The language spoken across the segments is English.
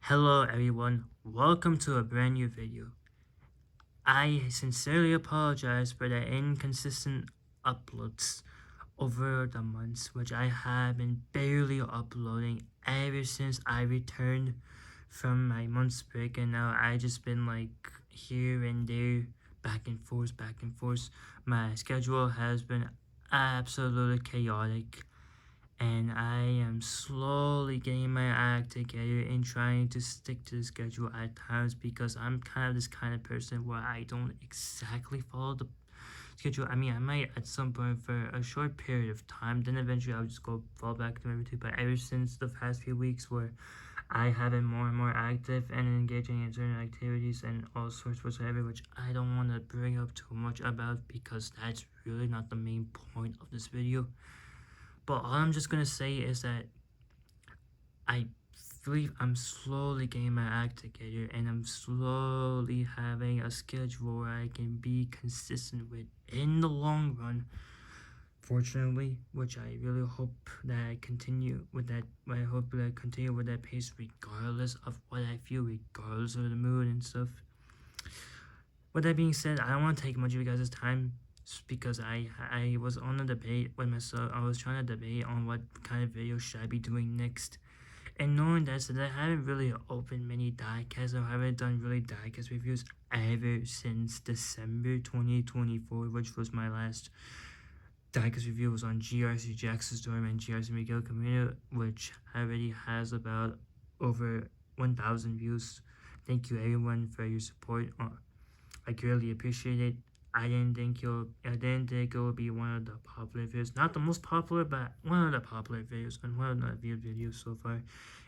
Hello everyone, welcome to a brand new video. I sincerely apologize for the inconsistent uploads over the months, which I have been barely uploading ever since I returned from my month's break, and now I just been like here and there, back and forth, back and forth. My schedule has been absolutely chaotic, and I am slowly getting my act together and trying to stick to the schedule at times because I'm kind of this kind of person where I don't exactly follow the schedule. I mean, I might at some point for a short period of time, then eventually I'll just go fall back to my routine. But ever since the past few weeks where I have been more and more active and engaging in certain activities and all sorts whatsoever, which I don't want to bring up too much about because that's really not the main point of this video. But all I'm just gonna say is that I believe I'm slowly getting my act together and I'm slowly having a schedule where I can be consistent with in the long run. Fortunately, which I really hope that I continue with that. I hope that I continue with that pace regardless of what I feel, regardless of the mood and stuff. With that being said, I don't want to take much of you guys' time because I was on a debate with myself. I was trying to debate on what kind of video should I be doing next. And knowing that, so that I haven't really opened many diecasts or haven't done really diecast reviews ever since December 2024, which was my last diecast review. Was on GRC Jackson Storm and GRC Miguel Camino, which already has about over 1,000 views. Thank you everyone for your support. I greatly appreciate it. I didn't think it would be one of the popular videos. Not the most popular, but one of the popular videos and one of the viewed videos so far.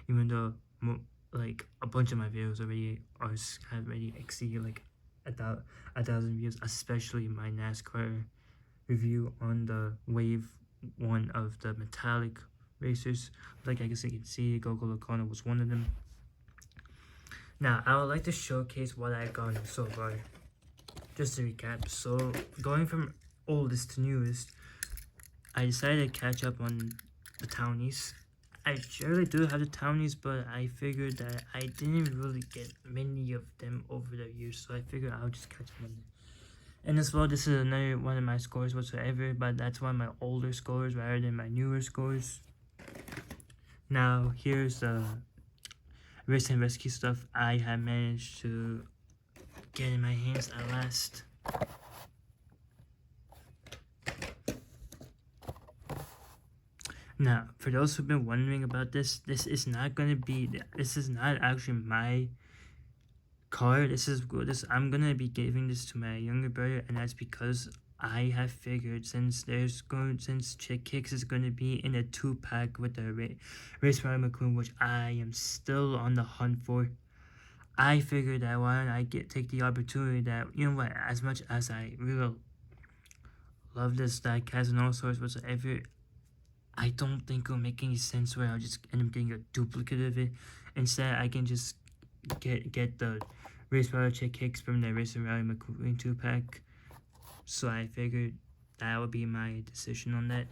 Even though like a bunch of my videos have already exceeded like a thousand views, especially my NASCAR review on the Wave 1 of the metallic racers. Like I guess you can see, Gogo Lacona was one of them. Now I would like to showcase what I've gotten so far. Just to recap, so going from oldest to newest, I decided to catch up on the townies. I surely do have the townies, but I figured that I didn't really get many of them over the years, so I figured I'll just catch them on there. And as well, this is another one of my scores whatsoever, but that's one of my older scores rather than my newer scores. Now, here's the race and rescue stuff I have managed to get in my hands at last. Now, for those who've been wondering about this is not actually my card. I'm gonna be giving this to my younger brother, and that's because I have figured since Chick Kicks is gonna be in a 2-pack with the Race Rider McQueen, which I am still on the hunt for. I figured that why don't I take the opportunity that, you know what, as much as I really love this diecast and all sorts whatsoever, I don't think it'll make any sense where I'll just end up getting a duplicate of it. Instead, I can just get the Race Rider Chick Kicks from the Race Rider McQueen 2-pack. So I figured that would be my decision on that.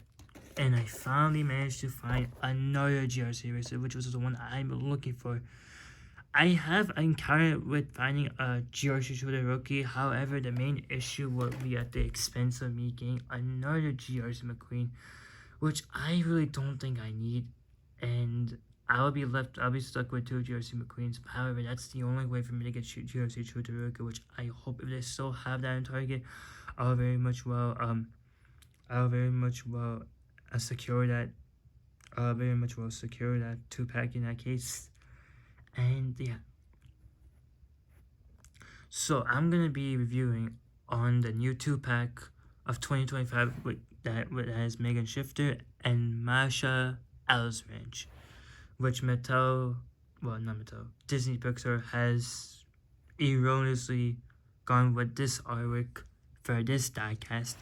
And I finally managed to find another GRC racer, which was the one I'm looking for. I have encountered with finding a GRC shooter rookie. However, the main issue would be at the expense of me getting another GRC McQueen, which I really don't think I need. And I'll be stuck with 2 GRC McQueens. However, that's the only way for me to get GRC shooter rookie, which I hope if they still have that in Target, I'll very much well secure that. I'll very much well secure that 2-pack in that case. And yeah, so I'm gonna be reviewing on the new 2-pack of 2025 that has Megan Shifter and Ellswrench, which not Mattel, Disney Pixar has erroneously gone with this artwork for this diecast.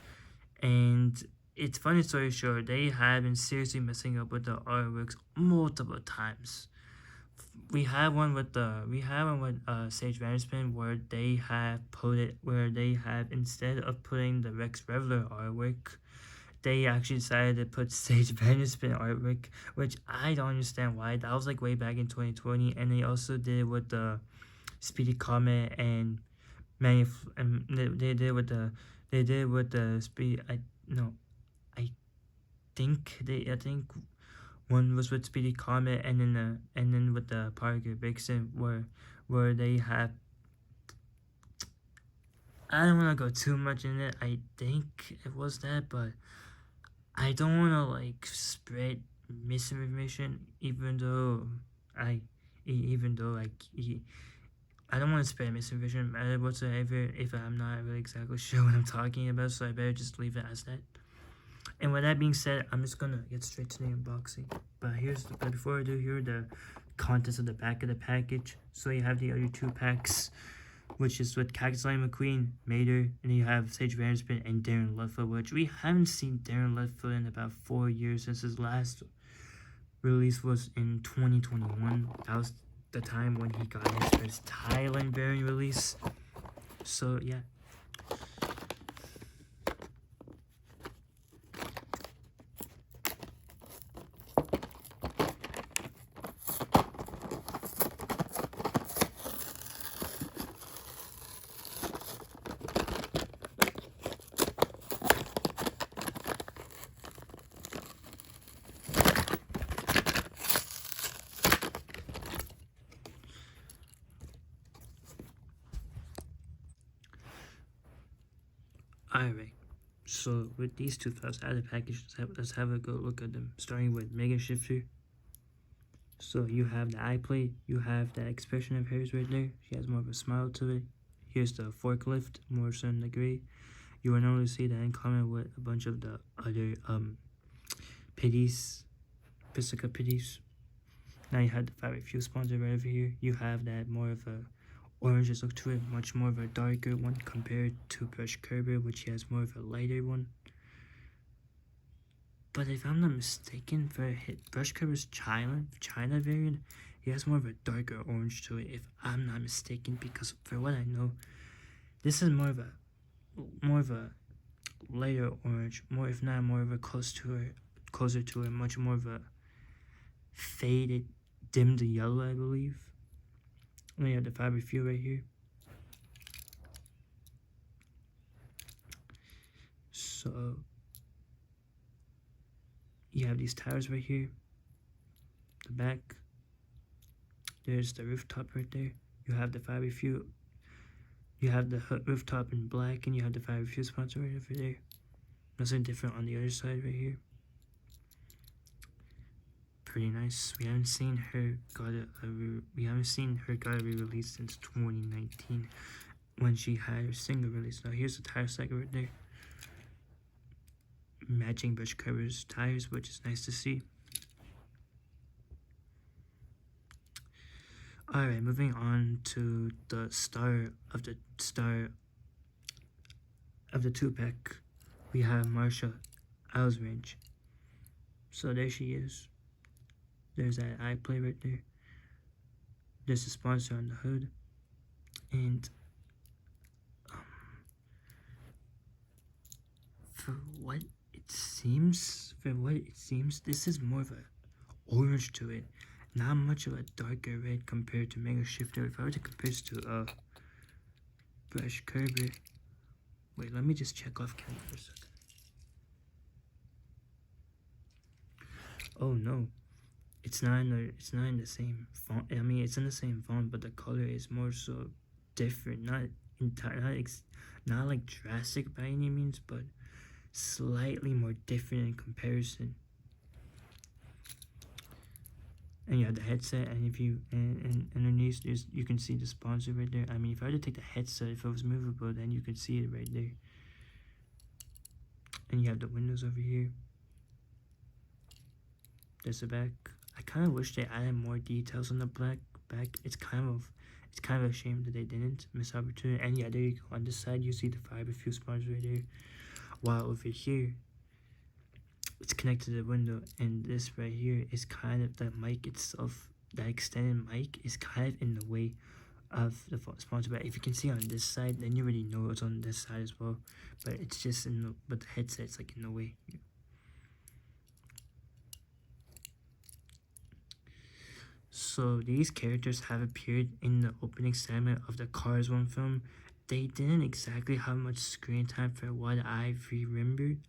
And it's funny story short, they have been seriously messing up with the artworks multiple times. We have one with Sage Vanderspin where they have instead of putting the Rex Reveler artwork, they actually decided to put Sage Vanderspin artwork, which I don't understand why. That was like way back in 2020, and they also did it with the Speedy Comet and and they did with the Speedy. I no, I I think one was with Speedy Comet, and then with the Parker Vixen, where they have. I don't want to go too much in it. I think it was that, but I don't want to like spread misinformation, even though I, even though like I don't want to spread misinformation whatsoever if I'm not really exactly sure what I'm talking about, so I better just leave it as that. And with that being said, I'm just gonna get straight to the unboxing. But before I do, here are the contents of the back of the package. So you have the other 2 packs, which is with Cactus Lion McQueen, Mater, and then you have Sage Vanderspin and Darren Lutfoot, which we haven't seen Darren Lutfoot in about 4 years since his last release was in 2021. That was the time when he got his first Thailand variant release. So yeah. Alright, so with these 2 files out of the package, let's have a go look at them. Starting with Megan Shifter. So you have the eye plate, you have that expression of hers right there. She has more of a smile to it. Here's the forklift, more so in the gray. You will normally see that in common with a bunch of the other pitties, Pisca pitties. Now you have the fabric fuel sponsor right over here. You have that more of a oranges look to it, much more of a darker one compared to Brush Kerber, which has more of a lighter one. But if I'm not mistaken, for Brush Kerber's China variant, he has more of a darker orange to it, if I'm not mistaken, because for what I know, this is more of a lighter orange, if not more of a closer to it, much more of a faded, dimmed yellow, I believe. And then you have the fabric fuel right here. So you have these tires right here. The back. There's the rooftop right there. You have the fabric fuel. You have the rooftop in black, and you have the fabric fuel sponsor right over there. Nothing different on the other side right here. Pretty nice. We haven't seen her got a re-release since 2019 when she had her single release. Now here's the tire cycle right there, matching Brush Kerber's tires, which is nice to see. Alright, moving on to the star of the 2-pack. We have Megan Ellswrench. So there she is. There's that eye play right there. There's a sponsor on the hood. And for what it seems, this is more of a orange to it. Not much of a darker red compared to Megan Shifter. If I were to compare this to Brush Kerber. Wait, let me just check off camera for a second. Oh no. It's not in the same font. I mean, it's in the same font, but the color is more so different. Not like drastic by any means, but slightly more different in comparison. And you have the headset, and if you and underneath you can see the sponsor right there. I mean, if I were to take the headset, if it was movable, then you could see it right there. And you have the windows over here. There's the back. I kind of wish they added more details on the back. It's kind of a shame that they didn't. Miss opportunity. And yeah, there you go. On this side, you see the fabric fuel sponsor right there. While over here, it's connected to the window, and this right here is kind of the mic itself. That extended mic is kind of in the way of the sponsor. But if you can see on this side, then you already know it's on this side as well. But it's just but the headset's like in the way. So these characters have appeared in the opening segment of the Cars 1 film. They didn't exactly have much screen time for what I've remembered.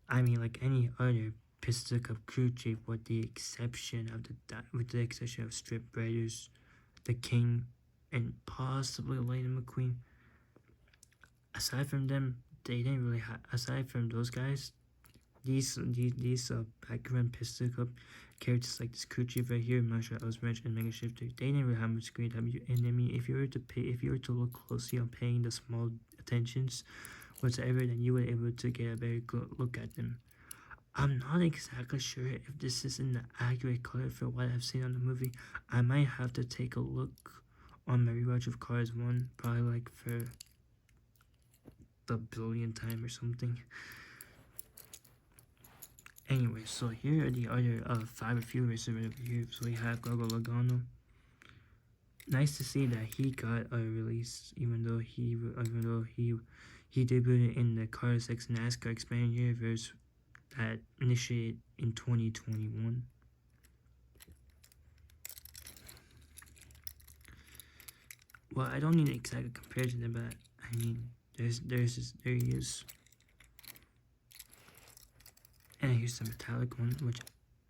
I mean, like any other Pistol Cup crew chief, with the exception of Strip Raiders, the King, and possibly Lightning McQueen. Aside from them, they didn't really have. Aside from those guys, these background Pistol Cup characters like this crew chief right here, Megan Ellswrench and Megan Shifter, they didn't really have much screen time. And I mean, if you were to look closely on paying the small attentions whatsoever, then you were able to get a very good look at them. I'm not exactly sure if this is in the accurate color for what I've seen on the movie. I might have to take a look on my rewatch of Cars 1, probably like for the billionth time or something. Anyway, so here are the other 5 reviewers over here. So we have Gogo Logano. Nice to see that he got a release, even though he debuted in the Cars X NASCAR Expanded Universe that initiated in 2021. Well, I don't need to exactly compare to them, but I mean, there he is. And here's the metallic one, which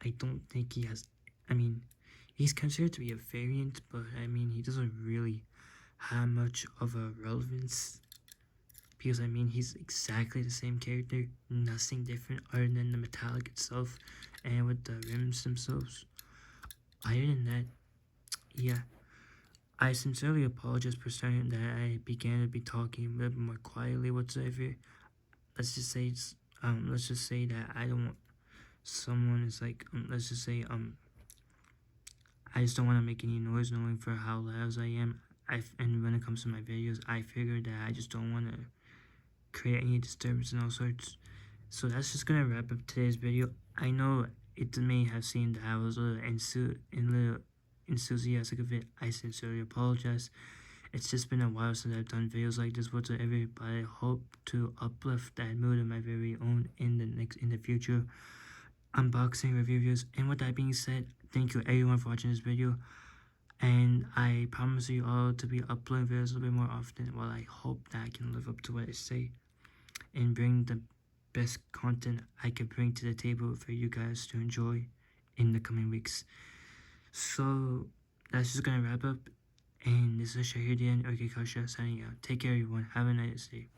I don't think he has. I mean, he's considered to be a variant, but I mean, he doesn't really have much of a relevance. Because I mean, he's exactly the same character, nothing different other than the metallic itself and with the rims themselves. Other than that, yeah, I sincerely apologize for starting that I began to be talking a little bit more quietly whatsoever. Let's just say that I don't want someone is like, let's just say, I just don't want to make any noise knowing for how loud I am. And when it comes to my videos, I figured that I just don't want to create any disturbance and all sorts. So that's just gonna wrap up today's video. I know it may have seemed that I was a little enthusiastic of it. I sincerely apologize. It's just been a while since I've done videos like this whatsoever, but I hope to uplift that mood of my very own in the future unboxing reviews. And with that being said, thank you everyone for watching this video. And I promise you all to be uploading videos a little bit more often. Well, I hope that I can live up to what I say and bring the best content I can bring to the table for you guys to enjoy in the coming weeks. So that's just gonna wrap up. And this is Shahir Dian, okay, Kasha signing out. Take care, everyone. Have a nice day.